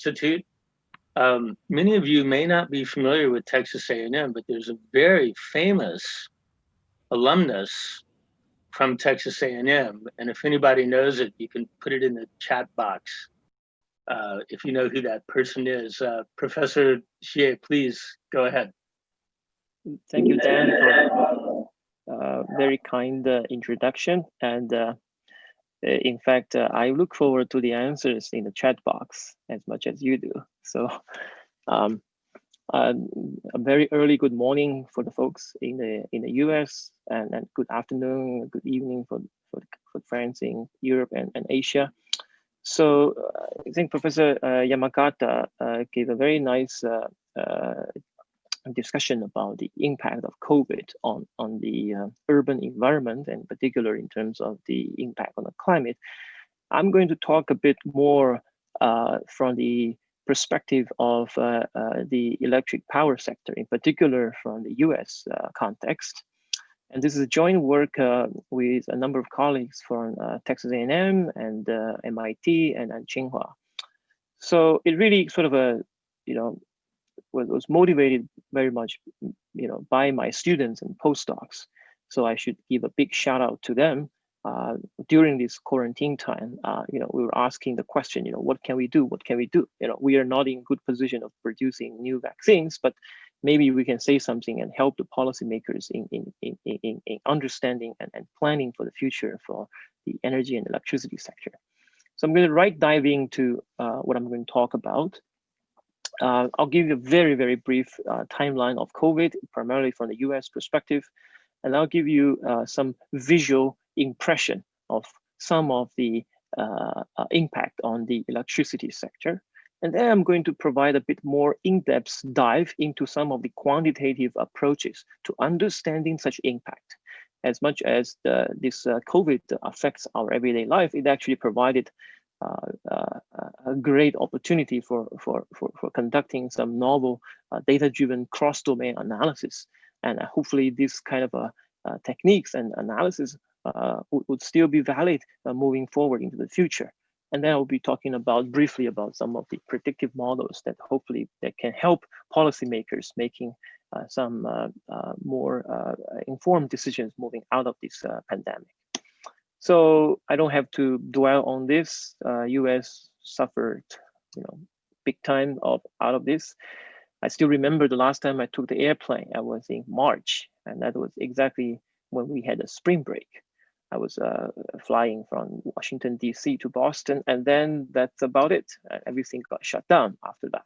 Institute. Many of you may not be familiar with Texas A&M, but there's a very famous alumnus from Texas A&M. And if anybody knows it, you can put it in the chat box if you know who that person is. Professor Xie, please go ahead. Thank you, Dan, for a very kind introduction. And in fact, I look forward to the answers in the chat box as much as you do. So a very early good morning for the folks in the US, and good afternoon, good evening for friends in Europe and Asia. So I think Professor Yamagata gave a very nice discussion about the impact of COVID on the urban environment, and particular in terms of the impact on the climate. I'm going to talk a bit more from the perspective of the electric power sector, in particular from the US context. And this is a joint work with a number of colleagues from Texas A&M and MIT and Tsinghua. So it really sort of was motivated very much, by my students and postdocs. So I should give a big shout out to them. During this quarantine time, we were asking the question, what can we do? What can we do? We are not in good position of producing new vaccines, but maybe we can say something and help the policymakers in understanding and planning for the future for the energy and electricity sector. So I'm going to dive into what I'm going to talk about. I'll give you a very, very brief timeline of COVID, primarily from the US perspective, and I'll give you some visual impression of some of the impact on the electricity sector. And then I'm going to provide a bit more in-depth dive into some of the quantitative approaches to understanding such impact. As much as this COVID affects our everyday life, it actually provided a great opportunity for conducting some novel data-driven cross-domain analysis. And hopefully this kind of techniques and analysis would still be valid moving forward into the future. And then I'll be talking briefly about some of the predictive models that hopefully that can help policymakers making some more informed decisions moving out of this pandemic. So I don't have to dwell on this. US suffered, big time out of this. I still remember the last time I took the airplane, I was in March, and that was exactly when we had a spring break. I was flying from Washington, DC to Boston, and then that's about it. Everything got shut down after that.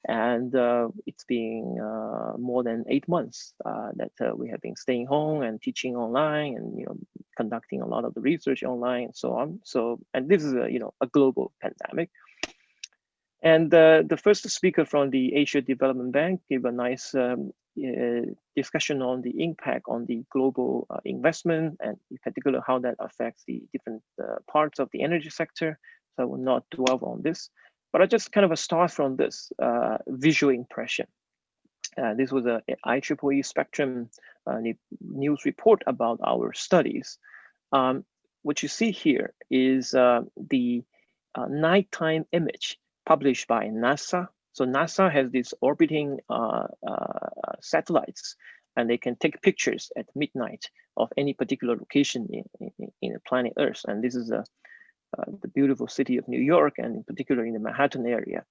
And it's been more than 8 months that we have been staying home and teaching online and conducting a lot of the research online and so on. So, and this is a global pandemic. And the first speaker from the Asia Development Bank gave a nice discussion on the impact on the global investment, and in particular how that affects the different parts of the energy sector. So I will not dwell on this, but I just kind of start from this visual impression. This was a IEEE Spectrum news report about our studies. What you see here is the nighttime image published by NASA. So NASA has these orbiting satellites, and they can take pictures at midnight of any particular location in the planet Earth. And this is the beautiful city of New York, and in particular in the Manhattan area.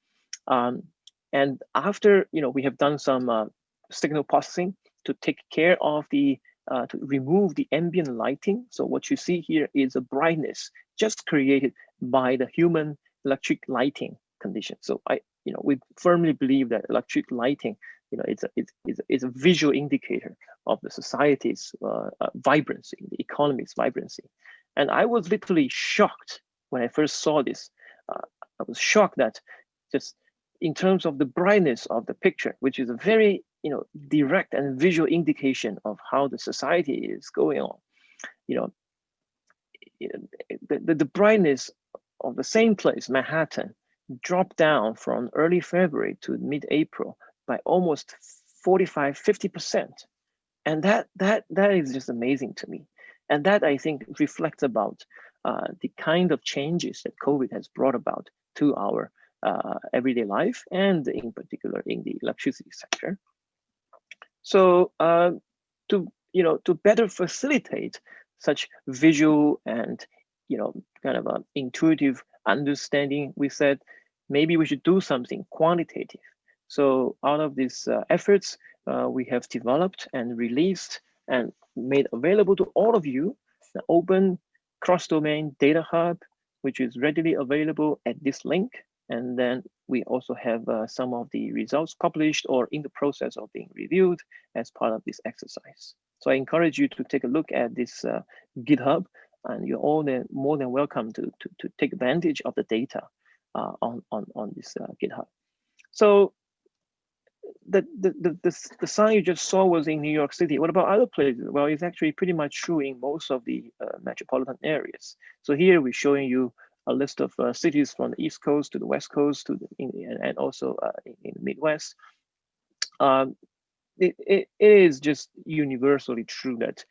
And after we have done some signal processing to take care of to remove the ambient lighting. So what you see here is a brightness just created by the human electric lighting condition. So we firmly believe that electric lighting, it's a visual indicator of the society's vibrancy, the economy's vibrancy. And I was literally shocked when I first saw this. I was shocked that just in terms of the brightness of the picture, which is a very direct and visual indication of how the society is going on. The brightness of the same place, Manhattan, dropped down from early February to mid-April by almost 45–50%. And that is just amazing to me. And that, I think, reflects about the kind of changes that COVID has brought about to our everyday life, and in particular in the electricity sector. So to better facilitate such visual and kind of intuitive understanding, we said maybe we should do something quantitative. So out of these efforts, we have developed and released and made available to all of you the open cross-domain data hub, which is readily available at this link. And then we also have some of the results published or in the process of being reviewed as part of this exercise. So I encourage you to take a look at this GitHub, and you're all more than welcome to take advantage of the data on this GitHub. So the sign you just saw was in New York City. What about other places? Well, it's actually pretty much true in most of the metropolitan areas. So here we're showing you a list of cities from the East Coast to the West Coast and also in the Midwest. It is just universally true that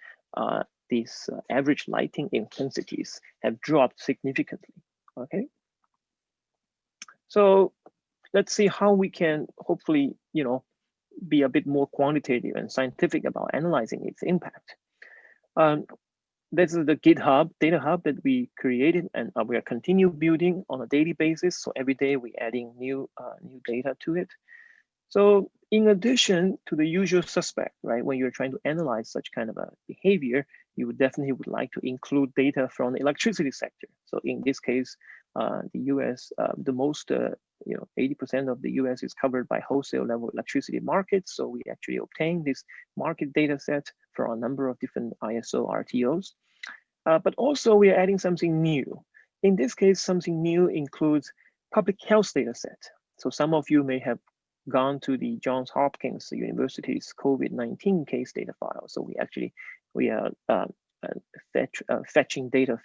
these average lighting intensities have dropped significantly. Okay, so let's see how we can hopefully be a bit more quantitative and scientific about analyzing its impact. This is the GitHub data hub that we created, and we are continue building on a daily basis. So every day we're adding new data to it. So in addition to the usual suspect, right, when you're trying to analyze such kind of a behavior, you would definitely like to include data from the electricity sector. So in this case, the US, the most, 80% of the US is covered by wholesale level electricity markets. So we actually obtain this market data set for a number of different ISO RTOs. But also we are adding something new. In this case, something new includes public health data set. So some of you may have gone to the Johns Hopkins University's COVID-19 case data file. So we are fetching data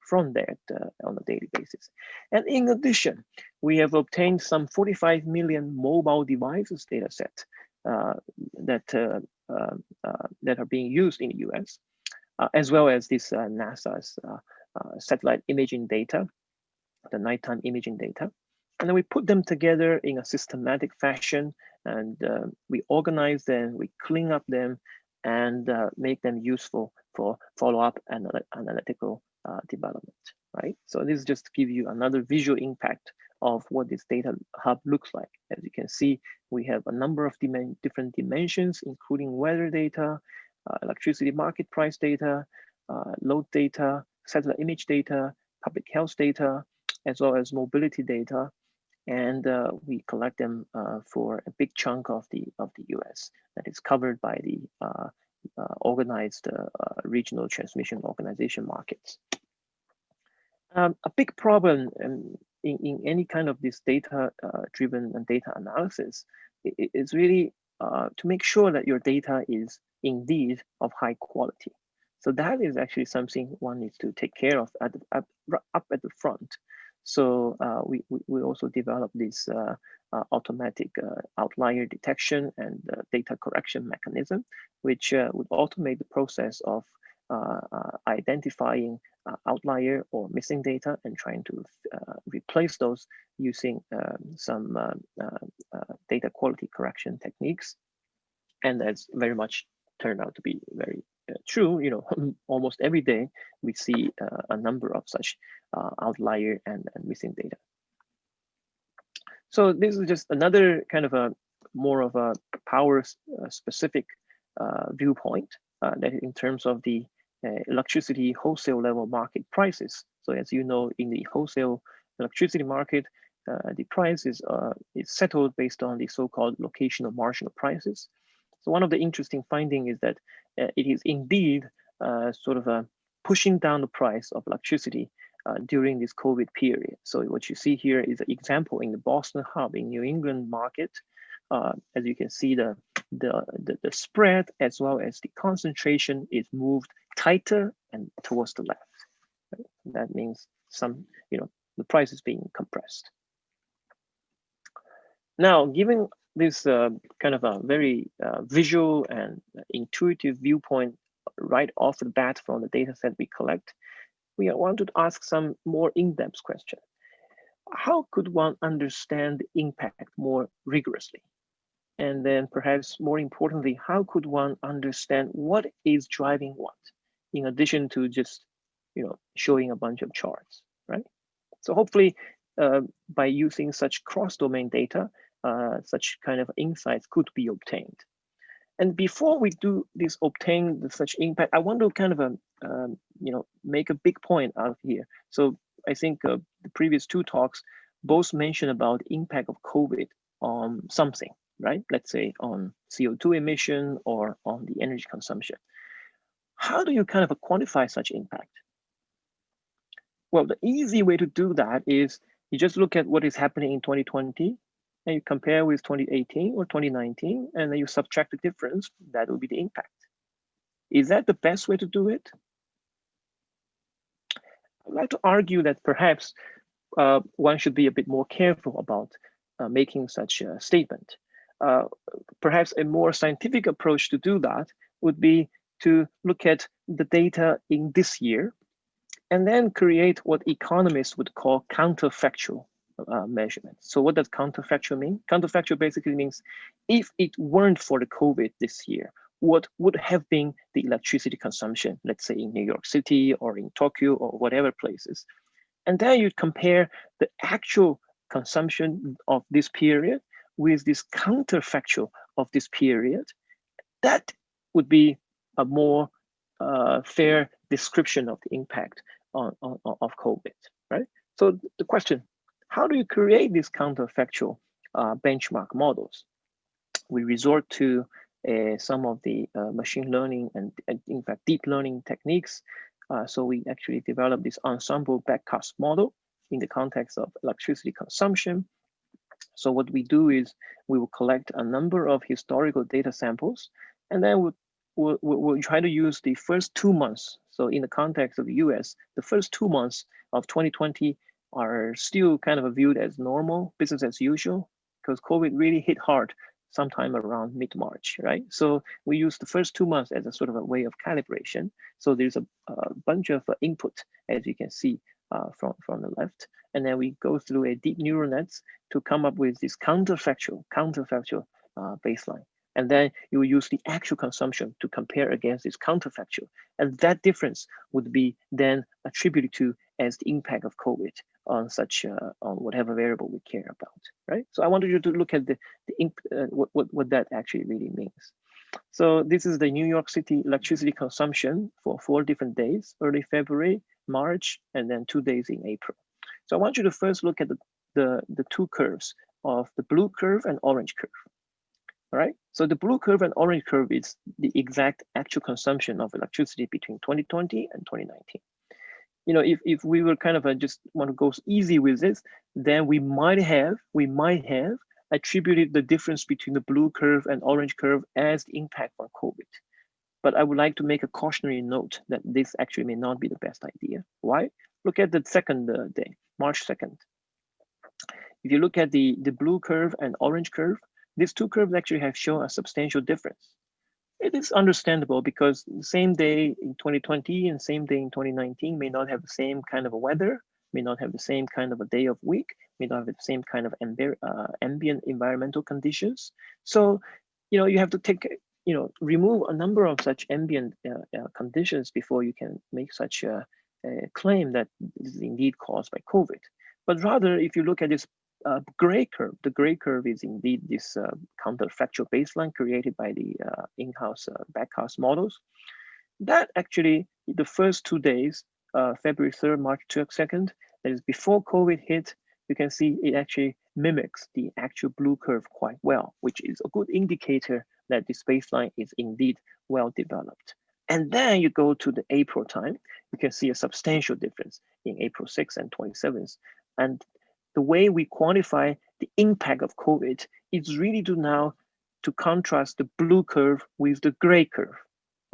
from that on a daily basis. And in addition, we have obtained some 45 million mobile devices data set that are being used in the US, as well as this NASA's satellite imaging data, the nighttime imaging data. And then we put them together in a systematic fashion, and we organize them, we clean up them, and make them useful for follow-up and analytical development, right? So this is just to give you another visual impact of what this data hub looks like. As you can see, we have a number of different dimensions, including weather data, electricity market price data, load data, satellite image data, public health data, as well as mobility data. And we collect them for a big chunk of the US that is covered by the organized regional transmission organization markets. A big problem in any kind of this data-driven data analysis is really to make sure that your data is indeed of high quality. So that is actually something one needs to take care of up at the front. So we also developed this automatic outlier detection and data correction mechanism, which would automate the process of identifying outlier or missing data and trying to replace those using some data quality correction techniques. And that's very much turned out to be very true. Almost every day we see a number of such outlier and missing data. So this is just another kind of a more of a power specific viewpoint that in terms of the electricity wholesale level market prices. So as you know, in the wholesale electricity market, the price is settled based on the so-called locational marginal prices. So one of the interesting findings is that it is indeed sort of pushing down the price of electricity during this COVID period. So what you see here is an example in the Boston hub in New England market. As you can see, the spread as well as the concentration is moved tighter and towards the left. Right? That means the price is being compressed. Now, given this kind of a very visual and intuitive viewpoint right off the bat from the data set we collect, we wanted to ask some more in-depth question. how could one understand the impact more rigorously? And then perhaps more importantly, how could one understand what is driving what, in addition to just, showing a bunch of charts, right? So hopefully, by using such cross-domain data, such kind of insights could be obtained. And before we do this, obtain such impact, I want to kind of, make a big point out here. So I think the previous two talks both mentioned about impact of COVID on something, right? Let's say on CO2 emission or on the energy consumption. How do you kind of quantify such impact? Well, the easy way to do that is you just look at what is happening in 2020 and you compare with 2018 or 2019, and then you subtract the difference. That will be the impact. Is that the best way to do it? I'd like to argue that perhaps one should be a bit more careful about making such a statement. Perhaps a more scientific approach to do that would be to look at the data in this year and then create what economists would call counterfactual measurements. So what does counterfactual mean? Counterfactual basically means if it weren't for the COVID this year, what would have been the electricity consumption, let's say in New York City or in Tokyo or whatever places. And then you compare the actual consumption of this period with this counterfactual of this period. That would be a more fair description of the impact of COVID, right? So the question, how do you create these counterfactual benchmark models? We resort to some of the machine learning and in fact deep learning techniques. So we actually developed this ensemble backcast model in the context of electricity consumption. So what we do is we will collect a number of historical data samples, and then we'll try to use the first 2 months. So in the context of the US, the first 2 months of 2020 are still kind of viewed as normal, business as usual, because COVID really hit hard sometime around mid-March, right? So we use the first 2 months as a sort of a way of calibration. So there's a bunch of input, as you can see from the left. And then we go through a deep neural nets to come up with this counterfactual baseline. And then you use the actual consumption to compare against this counterfactual. And that difference would be then attributed to as the impact of COVID on such on whatever variable we care about, right? So I wanted you to look at what that actually really means. So this is the New York City electricity consumption for 4 different days, early February, March, and then 2 days in April. So I want you to first look at the two curves of the blue curve and orange curve. All right, so the blue curve and orange curve is the exact actual consumption of electricity between 2020 and 2019. You know, if we were kind of just want to go easy with this, then we might have attributed the difference between the blue curve and orange curve as the impact on COVID. But I would like to make a cautionary note that this actually may not be the best idea. Why? Look at the second day, March 2nd. If you look at the blue curve and orange curve, these two curves actually have shown a substantial difference. It is understandable because the same day in 2020 and same day in 2019 may not have the same kind of weather, may not have the same kind of a day of week, may not have the same kind of ambient environmental conditions. So, you have to take, remove a number of such ambient conditions before you can make such a claim that this is indeed caused by COVID. But rather, if you look at this gray curve, the gray curve is indeed this counterfactual baseline created by the in-house backcast models. That actually, the first 2 days, February 3rd, March 2nd, that is before COVID hit, you can see it actually mimics the actual blue curve quite well, which is a good indicator that this baseline is indeed well developed. And then you go to the April time, you can see a substantial difference in April 6th and 27th. And the way we quantify the impact of COVID is really to contrast the blue curve with the gray curve,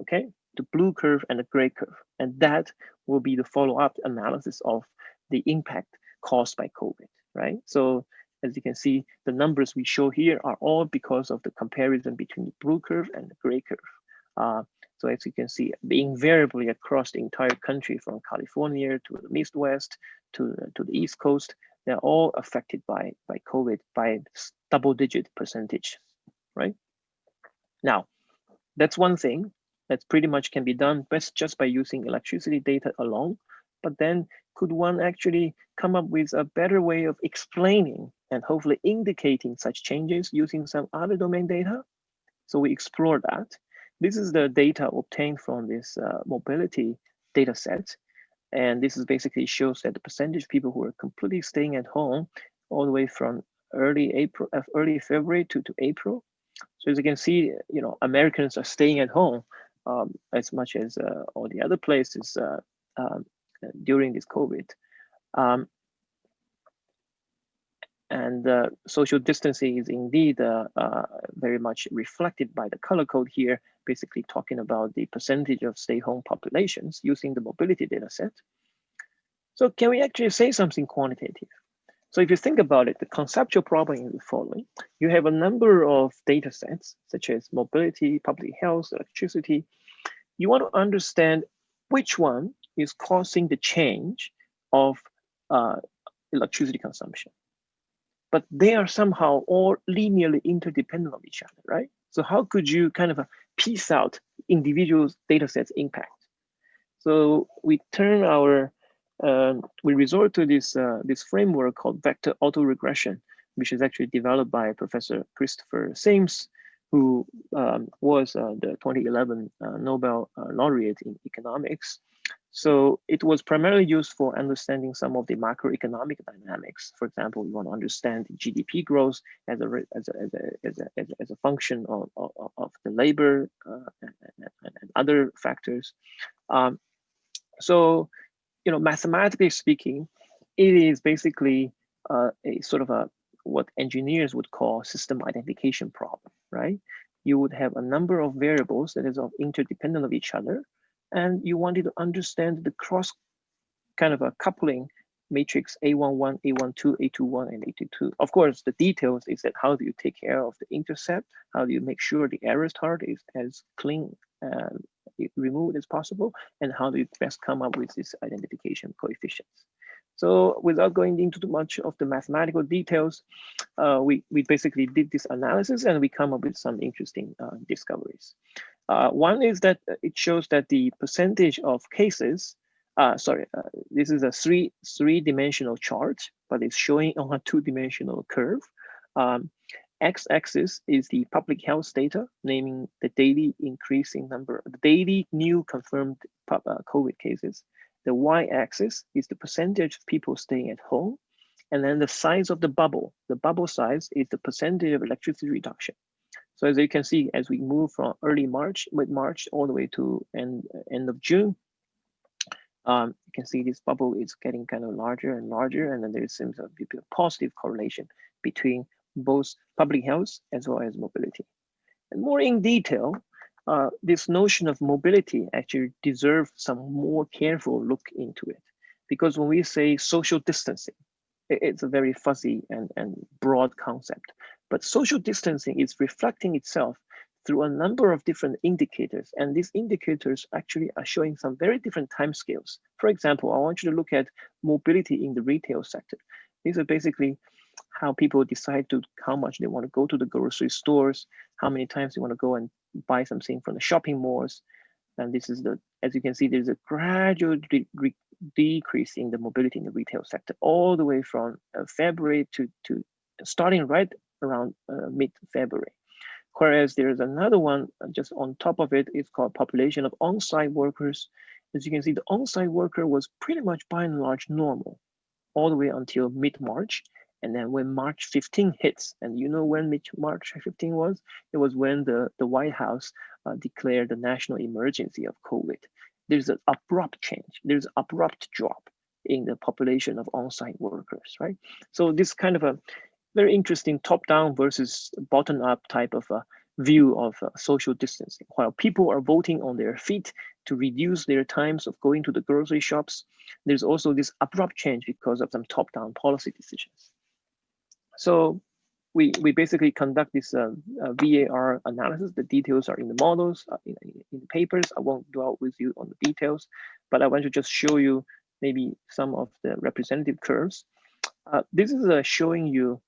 okay? The blue curve and the gray curve. And that will be the follow-up analysis of the impact caused by COVID, right? So as you can see, the numbers we show here are all because of the comparison between the blue curve and the gray curve. So as you can see, invariably across the entire country, from California to the Midwest to the East Coast, they're all affected by COVID by double-digit percentage, right? Now, that's one thing that's pretty much can be done best just by using electricity data alone. But then could one actually come up with a better way of explaining and hopefully indicating such changes using some other domain data? So we explore that. This is the data obtained from this mobility data set. And this is basically shows that the percentage of people who are completely staying at home all the way from early February to April. So as you can see, Americans are staying at home as much as all the other places um, during this COVID. And social distancing is indeed very much reflected by the color code here, basically talking about the percentage of stay-home populations using the mobility data set. So can we actually say something quantitative? So if you think about it, the conceptual problem is the following. You have a number of data sets, such as mobility, public health, electricity. You want to understand which one is causing the change of electricity consumption. But they are somehow all linearly interdependent of each other, right? So how could you kind of piece out individual data sets' impact? So we turn our we resort to this framework called vector autoregression, which is actually developed by Professor Christopher Sims, who was the 2011 Nobel laureate in economics. So it was primarily used for understanding some of the macroeconomic dynamics. For example, we want to understand GDP growth as a function of the labor and other factors. So mathematically speaking, it is basically a sort of what engineers would call system identification problem, right? You would have a number of variables that is interdependent of each other, and you wanted to understand the cross kind of a coupling matrix A11, A12, A21, and A22. Of course, the details is that how do you take care of the intercept? How do you make sure the error chart is as clean removed as possible? And how do you best come up with this identification coefficients? So without going into too much of the mathematical details, we basically did this analysis and we come up with some interesting discoveries. One is that it shows that the percentage of cases this is a three-dimensional chart, but it's showing on a two-dimensional curve. X-axis is the public health data, naming the daily increasing number, the daily new confirmed COVID cases. The Y-axis is the percentage of people staying at home. And then the size of the bubble size is the percentage of electricity reduction. So as you can see, as we move from mid-March, all the way to end of June, you can see this bubble is getting kind of larger and larger, and then there seems to be a positive correlation between both public health as well as mobility. And more in detail, this notion of mobility actually deserves some more careful look into it. Because when we say social distancing, it's a very fuzzy and broad concept. But social distancing is reflecting itself through a number of different indicators. And these indicators actually are showing some very different timescales. For example, I want you to look at mobility in the retail sector. These are basically how people decide how much they want to go to the grocery stores, how many times they want to go and buy something from the shopping malls. And this is as you can see, there's a gradual decrease in the mobility in the retail sector, all the way from February to starting right around mid-February. Whereas there is another one just on top of it, it's called population of on-site workers. As you can see, the on-site worker was pretty much by and large normal all the way until mid-March. And then when March 15 hits, and you know when March 15 was? It was when the White House declared the national emergency of COVID. There's an abrupt change. There's an abrupt drop in the population of on-site workers, right? So this kind of a very interesting top-down versus bottom-up type of a view of social distancing. While people are voting on their feet to reduce their times of going to the grocery shops, there's also this abrupt change because of some top-down policy decisions. So we basically conduct this VAR analysis. The details are in the models, in the papers. I won't dwell with you on the details, but I want to just show you maybe some of the representative curves. This is showing you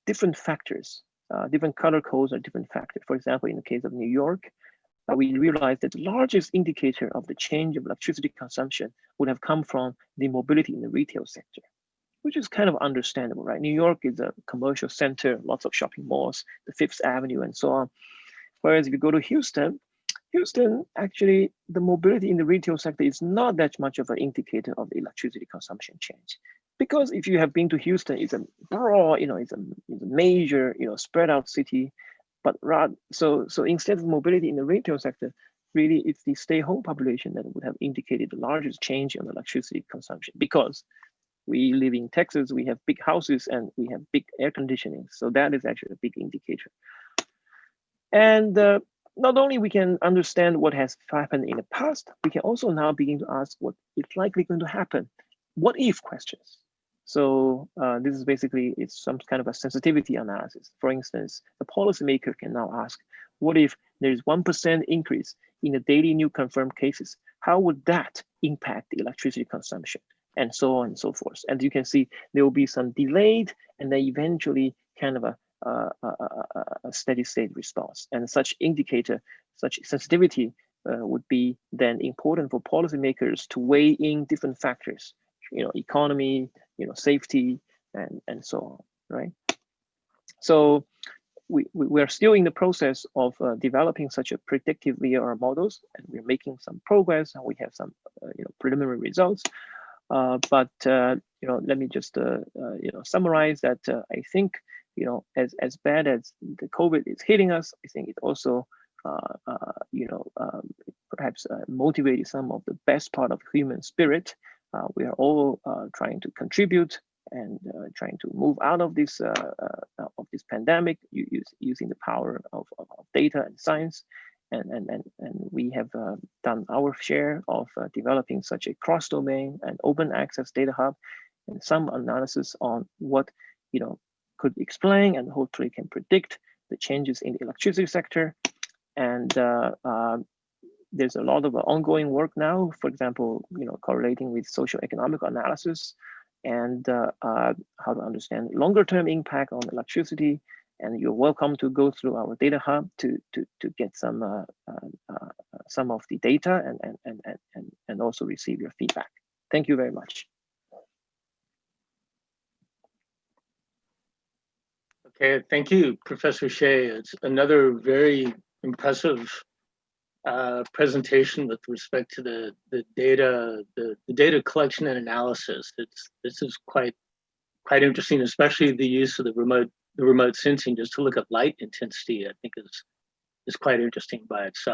different factors, different color codes are different factors. For example, in the case of New York, we realized that the largest indicator of the change of electricity consumption would have come from the mobility in the retail sector, which is kind of understandable, right? New York is a commercial center, lots of shopping malls, the Fifth Avenue and so on. Whereas if you go to Houston, actually, the mobility in the retail sector is not that much of an indicator of the electricity consumption change. Because if you have been to Houston, it's a broad, it's a major, spread out city. But so instead of mobility in the retail sector, really it's the stay-home population that would have indicated the largest change in electricity consumption. Because we live in Texas, we have big houses and we have big air conditioning. So that is actually a big indicator. And not only we can understand what has happened in the past, we can also now begin to ask what is likely going to happen. What if questions? So this is basically, it's some kind of a sensitivity analysis. For instance, the policymaker can now ask, what if there's 1% increase in the daily new confirmed cases? How would that impact the electricity consumption? And so on and so forth. And you can see there will be some delayed and then eventually kind of a steady state response. And such indicator, such sensitivity would be then important for policymakers to weigh in different factors, economy, safety, and so on, right? So we are still in the process of developing such a predictive VAR models, and we're making some progress, and we have some preliminary results. But let me just summarize that I think as bad as the COVID is hitting us, I think it also perhaps motivated some of the best part of human spirit. We are all trying to contribute and trying to move out of this pandemic using the power of data and science. And we have done our share of developing such a cross-domain and open access data hub, and some analysis on what could explain and hopefully can predict the changes in the electricity sector. And there's a lot of ongoing work now, for example, correlating with socio-economic analysis and how to understand longer-term impact on electricity. And you're welcome to go through our data hub to get some of the data and also receive your feedback. Thank you very much. Okay, thank you, Professor Xie. It's another very impressive presentation with respect to the data collection and analysis. This is quite interesting, especially the use of the remote sensing just to look at light intensity. I think is quite interesting by itself.